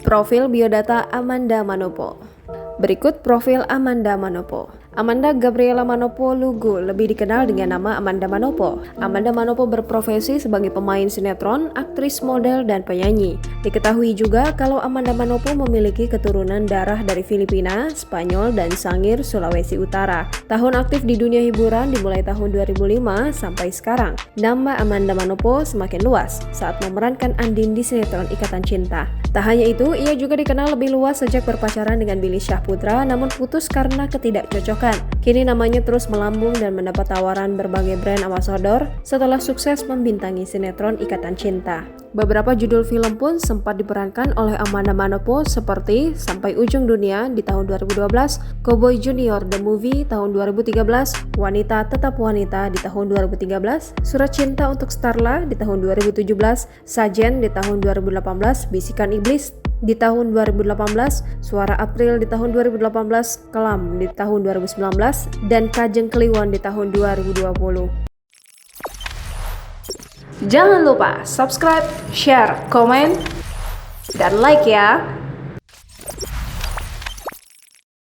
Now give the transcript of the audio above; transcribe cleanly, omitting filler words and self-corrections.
Profil biodata Amanda Manopo. Berikut profil Amanda Manopo. Amanda Gabriela Manopo Lugu, lebih dikenal dengan nama Amanda Manopo. Amanda Manopo berprofesi sebagai pemain sinetron, aktris, model, dan penyanyi. Diketahui juga kalau Amanda Manopo memiliki keturunan darah dari Filipina, Spanyol, dan Sangir, Sulawesi Utara. Tahun aktif di dunia hiburan dimulai tahun 2005 sampai sekarang. Nama Amanda Manopo semakin luas saat memerankan Andin di sinetron Ikatan Cinta. Tak hanya itu, ia juga dikenal lebih luas sejak berpacaran dengan Billy Syahputra, namun putus karena ketidakcocokan. Kini namanya terus melambung dan mendapat tawaran berbagai brand ambassador setelah sukses membintangi sinetron Ikatan Cinta. Beberapa judul film pun sempat diperankan oleh Amanda Manopo seperti Sampai Ujung Dunia di tahun 2012, Cowboy Junior The Movie tahun 2013, Wanita Tetap Wanita di tahun 2013, Surat Cinta untuk Starla di tahun 2017, Sajen di tahun 2018, Bisikan Iblis di tahun 2018, Suara April di tahun 2018, Kelam di tahun 2019, dan Kajeng Kliwon di tahun 2020. Jangan lupa subscribe, share, komen, dan like ya!